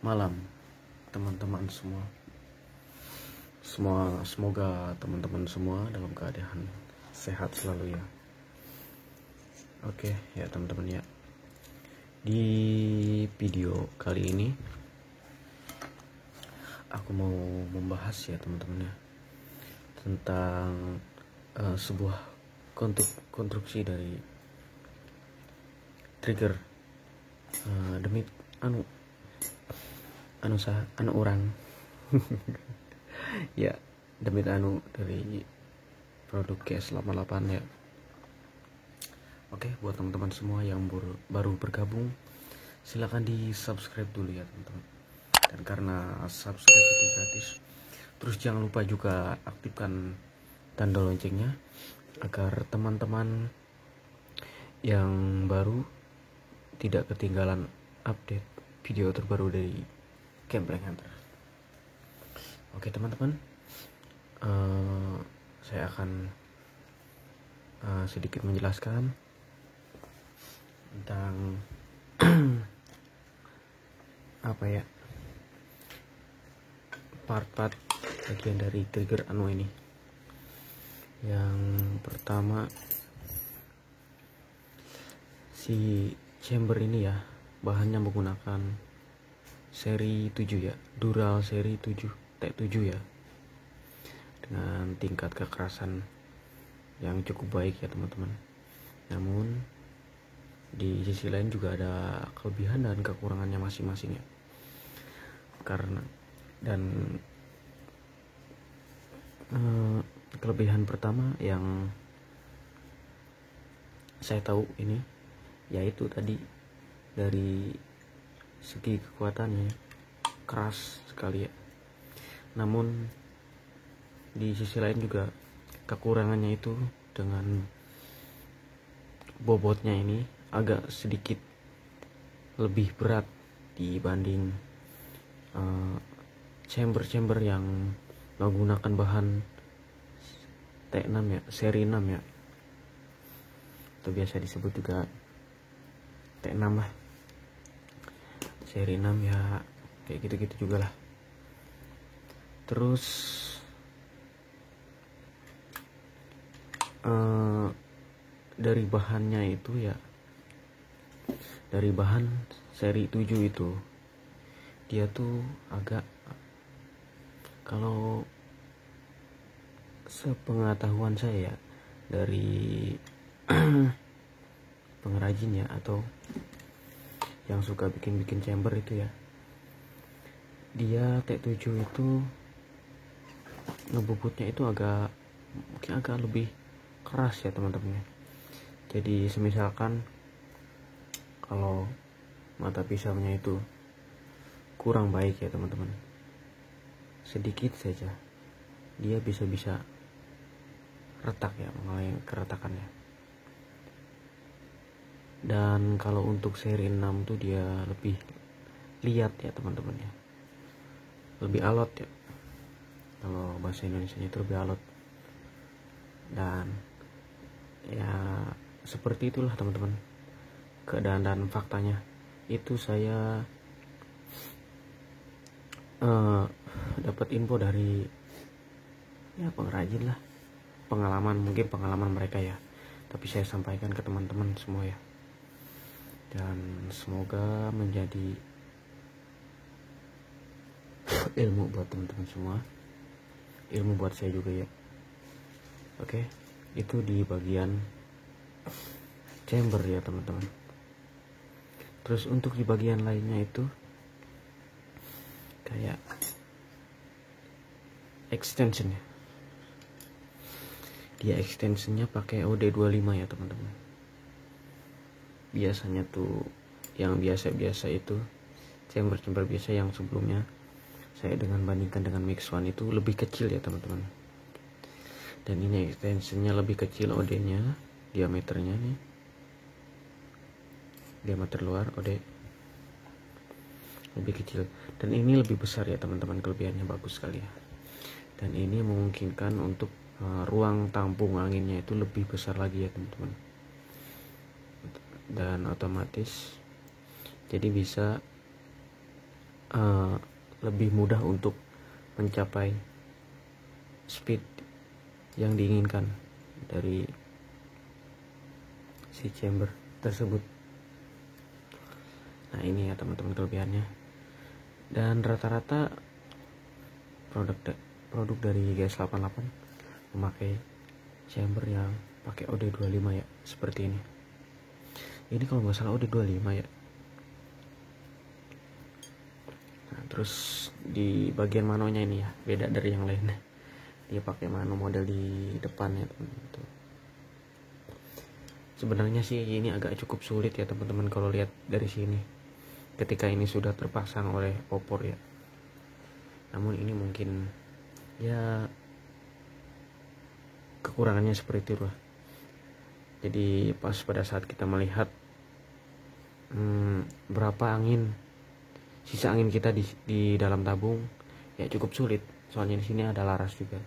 malam teman-teman semua. Semoga teman-teman semua dalam keadaan sehat selalu ya. Oke ya teman-teman ya. Di video kali ini aku mau membahas ya teman-teman ya tentang sebuah konstruksi dari trigger demi orang ya, demi dari produk KS88 ya. Oke, buat teman-teman semua yang baru bergabung, silakan di subscribe dulu ya teman-teman. Dan karena subscribe itu gratis, terus jangan lupa juga aktifkan tanda loncengnya agar teman-teman yang baru tidak ketinggalan update video terbaru dari Camp Blank Hunter. Oke teman-teman, saya akan sedikit menjelaskan tentang apa ya, part-part bagian dari trigger ini. Yang pertama, si chamber ini ya, bahannya menggunakan seri 7 ya, Dural seri 7 T7 ya, dengan tingkat kekerasan yang cukup baik ya teman-teman. Namun di sisi lain juga ada kelebihan dan kekurangannya masing-masing ya. Kelebihan pertama yang saya tahu ini yaitu tadi dari segi kekuatannya keras sekali ya. Namun di sisi lain juga kekurangannya itu dengan bobotnya ini agak sedikit lebih berat dibanding chamber yang menggunakan bahan T6 ya, seri 6 ya, itu biasa disebut juga T6 lah, seri 6 ya, kayak gitu-gitu juga lah. Terus dari bahannya itu ya, dari bahan seri 7 itu dia tuh agak, kalau sepengetahuan saya ya, dari pengrajin ya atau yang suka bikin chamber itu ya, dia T7 itu ngebobotnya itu mungkin agak lebih keras ya teman-teman. Jadi semisalkan kalau mata pisaunya itu kurang baik ya teman-teman, sedikit saja dia bisa retak ya, mengalami keretakannya. Dan kalau untuk seri 6 tuh dia lebih liat ya teman-teman ya, lebih alot ya, kalau bahasa Indonesia itu lebih alot. Dan ya seperti itulah teman-teman keadaan dan faktanya. Itu saya dapat info dari ya pengrajin lah, mungkin pengalaman mereka ya, tapi saya sampaikan ke teman-teman semua ya, dan semoga menjadi ilmu buat teman-teman semua, ilmu buat saya juga ya. Oke, itu di bagian chamber ya teman-teman. Terus untuk di bagian lainnya itu kayak extension ya, dia extensionnya pakai OD25 ya teman-teman. Biasanya tuh yang biasa-biasa itu chamber biasa yang sebelumnya saya bandingkan dengan Mix One itu lebih kecil ya teman-teman. Dan ini extensionnya lebih kecil, OD-nya, diameternya nih, diameter luar OD lebih kecil, dan ini lebih besar ya teman-teman. Kelebihannya bagus sekali ya. Dan ini memungkinkan untuk ruang tampung anginnya itu lebih besar lagi ya teman-teman. Dan otomatis jadi bisa lebih mudah untuk mencapai speed yang diinginkan dari si chamber tersebut. Nah ini ya teman-teman kelebihannya. Dan rata-rata produk dari GS88 memakai chamber yang pakai OD25 ya, seperti ini. Ini kalau nggak salah OD25 ya. Nah, terus di bagian manonya ini ya beda dari yang lainnya. Dia pakai mano model di depan ya teman-teman. Sebenarnya sih ini agak cukup sulit ya teman-teman kalau lihat dari sini. Ketika ini sudah terpasang oleh opor ya. Namun ini mungkin ya kekurangannya seperti itu lah. Jadi pas pada saat kita melihat berapa sisa angin kita di dalam tabung ya cukup sulit. Soalnya di sini ada laras juga.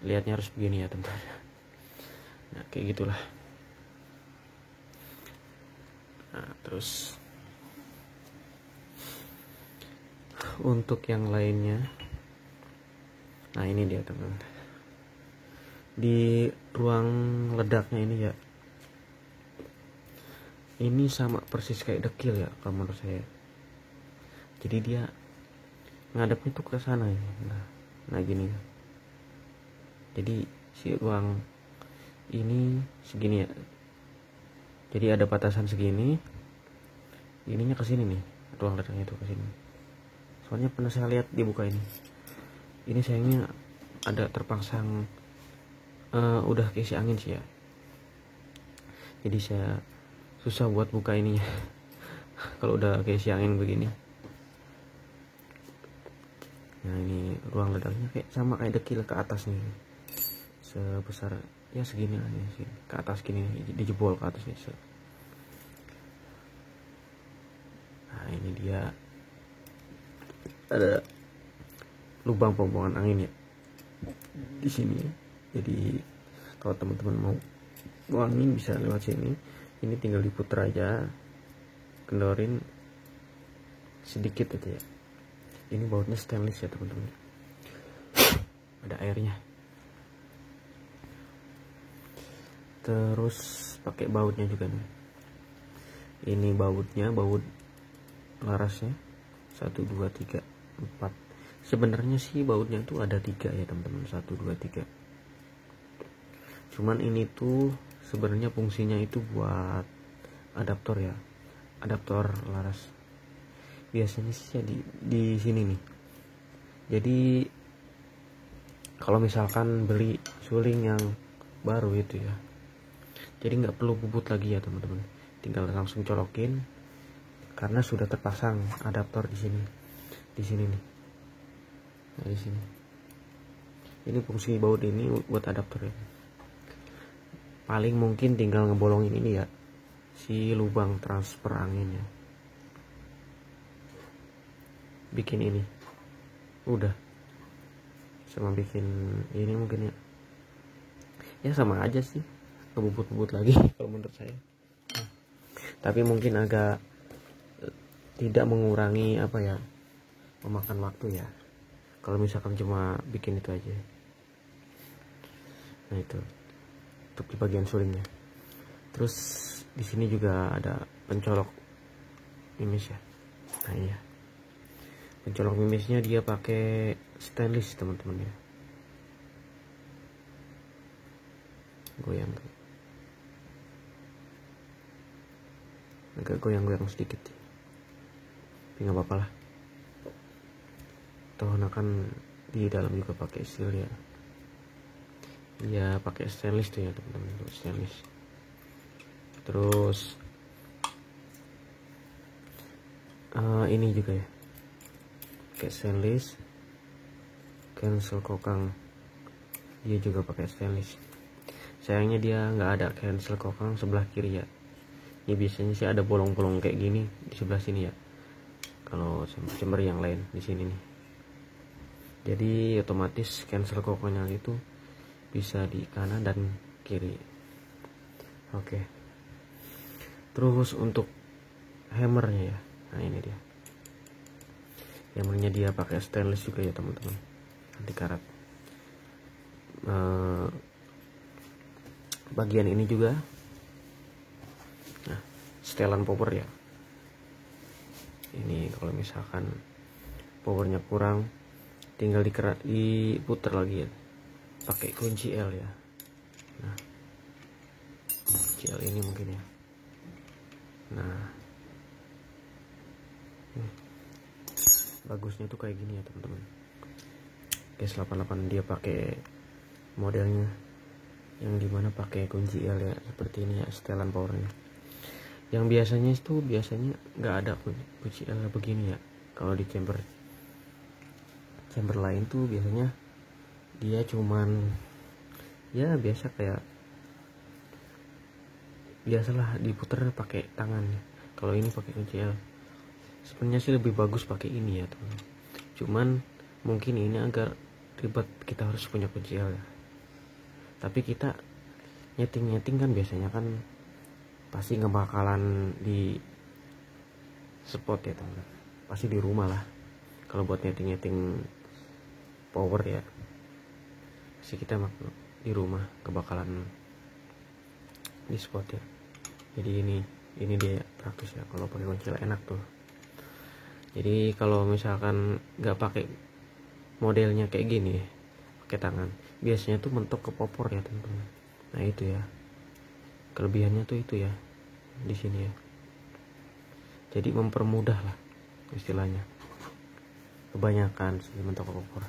Lihatnya harus begini ya teman-teman. Nah kayak gitulah. Nah terus untuk yang lainnya, nah ini dia teman-teman. Di ruang ledaknya ini ya, ini sama persis kayak dekil ya kalau menurut saya. Jadi dia ngadepnya tuh ke sana ya. Nah gini. Jadi si ruang ini segini ya. Jadi ada batasan segini. Ininya ke sini nih. Ruang ledaknya itu ke sini. Soalnya pernah saya lihat dibuka ini. Ini sayangnya ada terpasang udah keisi angin sih ya. Jadi saya susah buat buka ininya. Kalau udah keisi angin begini. Nah ini ruang ledaknya kayak sama kayak dekil ke atas nih. Sebesar ya segini lah ya sih. Ke atas gini dijebol ke atas nih. Nah ini dia ada lubang pembuangan angin ya di sini. Jadi kalau teman-teman mau buang angin bisa lewat sini. Ini tinggal diputar aja, kendorin sedikit aja ya. Ini bautnya stainless ya teman-teman. Ada airnya. Terus pakai bautnya juga nih. Ini bautnya, baut larasnya 1, 2, 3, 4. Sebenarnya sih bautnya tuh ada 3 ya teman-teman. 1, 2, 3. Cuman ini tuh sebenarnya fungsinya itu buat adaptor ya, adaptor laras. Biasanya sih ya di sini nih. Jadi kalau misalkan beli suling yang baru itu ya, jadi nggak perlu bubut lagi ya teman-teman. Tinggal langsung colokin karena sudah terpasang adaptor di sini. Di sini nih. Nah, di sini. Ini fungsi baut ini buat adaptor ya. Paling mungkin tinggal ngebolongin ini ya, si lubang transfer anginnya. Bikin ini. Udah. Sama bikin ini mungkin ya. Ya sama aja sih. Ngebubut-bubut lagi kalau menurut saya. Tapi mungkin agak tidak mengurangi apa ya, memakan waktu ya. Kalau misalkan cuma bikin itu aja. Nah itu. Untuk di bagian sulingnya. Terus di sini juga ada pencolok mimis ya. Nah iya. Pencolok mimisnya dia pakai stainless teman-teman ya. Goyang. Agak goyang-goyang sedikit. Tapi nggak apa-apa lah. Toh kan di dalam juga pakai steel ya. Ya pakai stainless tuh ya teman-teman, stainless. Terus ini juga ya pakai stainless. Cancel kokang dia juga pakai stainless. Sayangnya dia nggak ada cancel kokang sebelah kiri ya. Ini biasanya sih ada bolong-bolong kayak gini di sebelah sini ya. Kalau chamber yang lain di sini nih. Jadi otomatis cancel kokangnya itu bisa di kanan dan kiri. Oke. Terus untuk hammernya ya. Nah ini dia. Hammernya dia pakai stainless juga ya teman-teman, anti karat. Bagian ini juga setelan power ya. Ini kalau misalkan powernya kurang, tinggal diputar lagi ya, pakai kunci L ya. Nah, kunci L ini mungkin ya. Nah, bagusnya tuh kayak gini ya teman-teman. GS88 dia pakai modelnya yang dimana pakai kunci L ya, seperti ini ya setelan powernya. Yang biasanya nggak ada kunci L begini ya. Kalau di chamber lain tuh biasanya dia cuman ya biasa kayak biasalah diputar pakai tangan. Kalau ini pakai kunci L. Sebenarnya sih lebih bagus pakai ini ya teman. Cuman mungkin ini agak ribet, kita harus punya kunci L ya. Tapi kita nyeting kan biasanya kan pasti nggak bakalan di spot ya teman. Pasti di rumah lah. Kalau buat nyeting power ya, pasti kita di rumah kebakalan di spot ya. Jadi ini dia praktis ya, kalau pakai kunci L enak tuh. Jadi kalau misalkan nggak pakai modelnya kayak gini pakai tangan, biasanya tuh mentok ke popor ya teman-teman. Nah itu ya kelebihannya tuh itu ya di sini ya. Jadi mempermudah lah istilahnya. Kebanyakan sih mentok ke popor.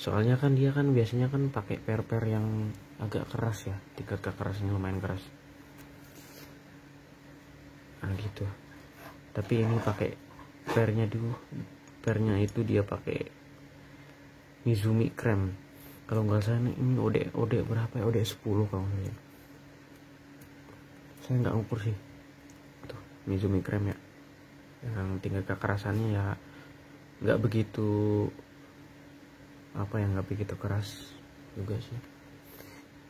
Soalnya kan dia kan biasanya kan pakai per yang agak keras ya, tingkat kekerasnya lumayan keras. Nah gitu. Tapi ini pakai pernya itu dia pakai Mizumi Krem. Kalau nggak salah ini OD berapa ya? OD 10 kalau nggak salah. Saya nggak ngukur sih. Tuh Mizumi Krem ya. Yang tingkat kekerasannya ya nggak begitu nggak begitu keras juga sih.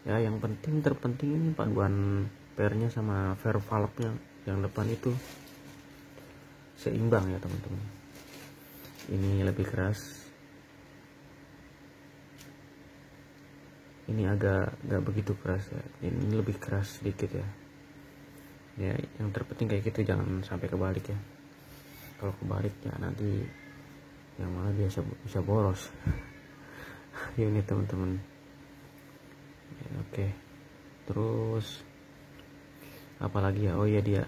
Ya yang terpenting ini paduan pernya sama valve-nya yang depan itu seimbang ya teman-teman. Ini lebih keras, ini agak nggak begitu keras ya, ini lebih keras sedikit ya. Ya yang terpenting kayak gitu, jangan sampai kebalik ya. Kalau kebalik ya nanti yang malah bisa boros unit teman-teman ya. Oke, terus apalagi ya, oh ya dia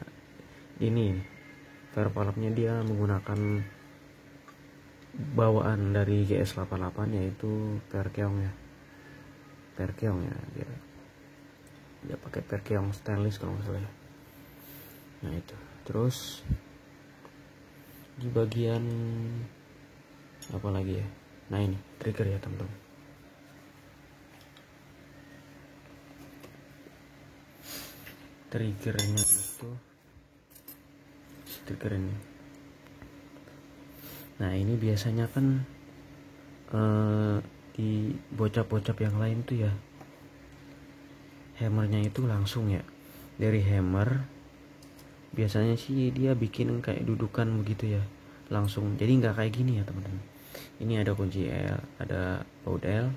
ini valve-nya dia menggunakan bawaan dari GS88 yaitu Perkeong ya. Perkeong ya, dia pakai Perkeong stainless kalau nggak salah ya. Nah itu, terus di bagian apa lagi ya, nah ini trigger ya teman-teman. Triggernya itu trigger ini. Nah ini biasanya kan di bocap-bocap yang lain tuh ya, hammernya itu langsung ya dari hammer. Biasanya sih dia bikin kayak dudukan begitu ya, langsung. Jadi nggak kayak gini ya teman-teman. Ini ada kunci L, ada baut L,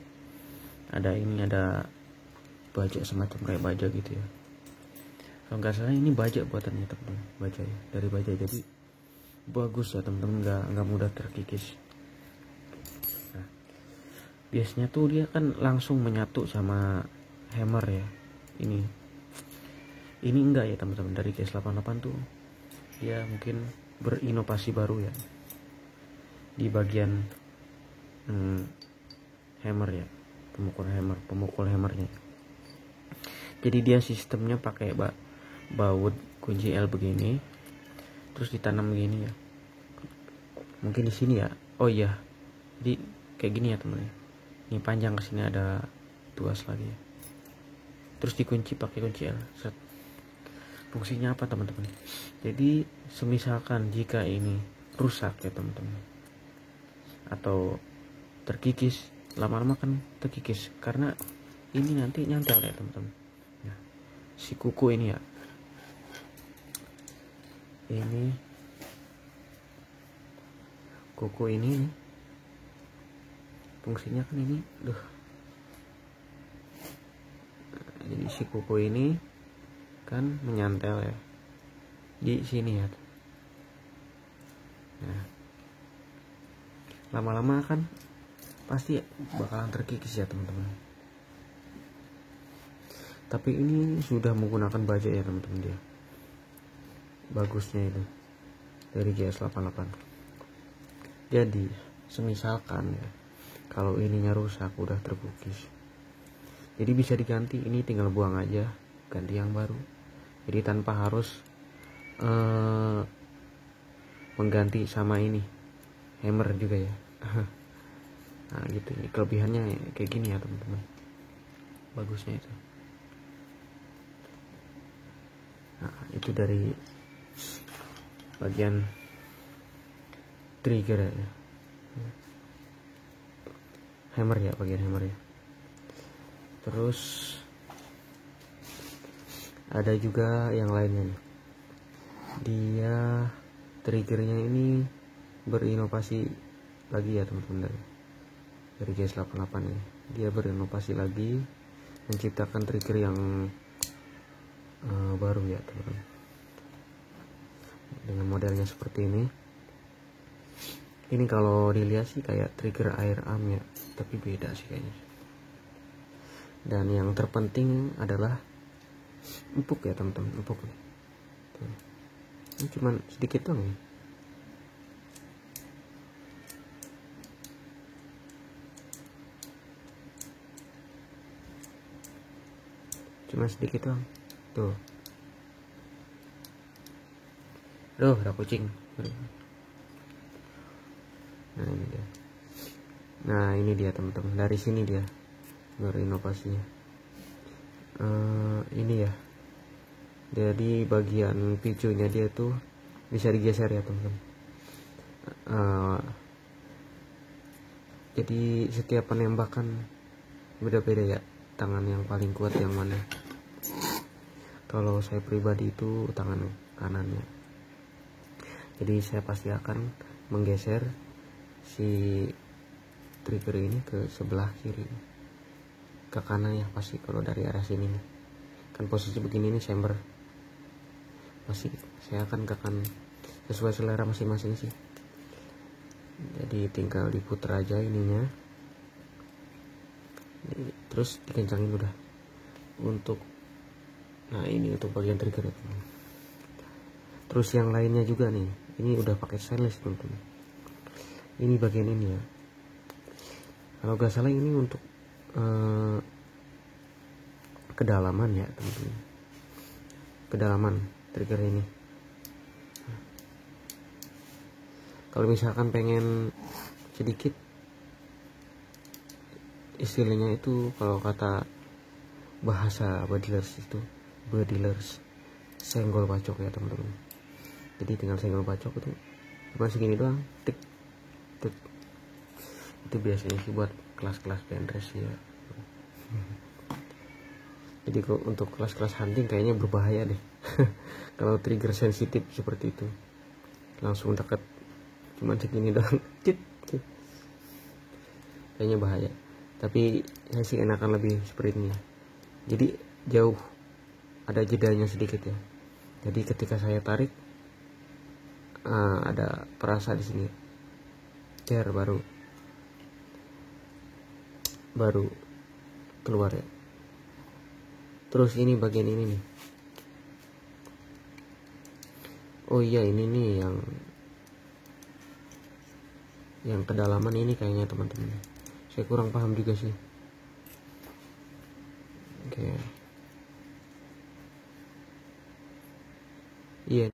ada baja semacam kayak baja gitu ya. Kalau nggak salah ini baja buatannya teman-teman, baja ya, dari baja. Jadi bagus ya teman-teman, nggak mudah terkikis. Nah, biasanya tuh dia kan langsung menyatu sama hammer ya. Ini enggak ya teman-teman, dari GS88 tuh dia mungkin berinovasi baru ya di bagian hammer ya, pemukul hammernya. Jadi dia sistemnya pakai baut kunci L begini, terus ditanam begini ya. Mungkin di sini ya. Oh iya, jadi kayak gini ya teman-teman. Ini panjang ke sini ada tuas lagi ya. Terus dikunci pakai kunci L. Set. Fungsinya apa teman-teman? Jadi semisalkan jika ini rusak ya teman-teman, atau terkikis, lama-lama kan terkikis karena ini nanti nyantel ya teman-teman. Nah, si kuku ini ya, ini kuku ini nih, fungsinya kan ini jadi si kuku ini kan menyantel ya di sini ya. Nah, lama-lama kan pasti bakalan terkikis ya teman-teman. Tapi ini sudah menggunakan baja ya teman-teman, dia bagusnya itu dari GS88. Jadi semisalkan ya, kalau ininya rusak udah terkikis, jadi bisa diganti, ini tinggal buang aja, ganti yang baru. Jadi tanpa harus mengganti sama ini hammer juga ya. Nah gitu, kelebihannya kayak gini ya teman-teman, bagusnya itu. Nah itu dari bagian trigger ya, hammer ya, bagian hammer ya. Terus ada juga yang lainnya nih, dia triggernya ini berinovasi lagi ya teman-teman, dari GS88 ini dia berinovasi lagi, menciptakan trigger yang baru ya teman-teman, dengan modelnya seperti ini. Ini kalau dilihat sih kayak trigger air arm ya, tapi beda sih kayaknya. Dan yang terpenting adalah empuk ya teman-teman, empuk nih. Ini cuman sedikit doang ya. Cuma sedikit doang. Tuh. Aduh, ada kucing. Nah ini dia teman-teman, dari sini dia berinovasinya. Ini ya, jadi bagian picunya dia tuh bisa digeser ya teman-teman. Jadi setiap penembakan beda-beda ya, tangan yang paling kuat yang mana. Kalau saya pribadi itu tangan kanannya, jadi saya pasti akan menggeser si trigger ini ke sebelah kiri, ke kanan ya pasti. Kalau dari arah sini nih, kan posisi begini nih chamber, pasti saya akan ke kanan sesuai selera masing-masing sih. Jadi tinggal diputar aja ininya, terus dikencangin udah. Untuk nah ini untuk bagian trigger itu. Terus yang lainnya juga nih, ini udah pakai stainless teman-teman. Ini bagian ini ya, kalau gak salah ini untuk kedalaman ya teman-teman, kedalaman trigger ini. Kalau misalkan pengen sedikit, istilahnya itu kalau kata bahasa badilers itu badilers, senggol bacok ya teman-teman. Jadi tinggal senggol bacok itu cuma segini doang, tik tik. Itu biasanya sih buat kelas-kelas bendres ya. Jadi kok untuk kelas-kelas hunting kayaknya berbahaya deh. Kalau trigger sensitif seperti itu langsung dekat, cuman segini doang, cit. Kayaknya bahaya. Tapi saya sih enakan lebih seperti ini. Jadi jauh, ada jedanya sedikit ya. Jadi ketika saya tarik, ada perasa di sini, baru keluar ya. Terus ini bagian ini nih. Oh iya, ini nih yang kedalaman ini kayaknya teman-teman. Saya kurang paham juga sih. Oke. Iya.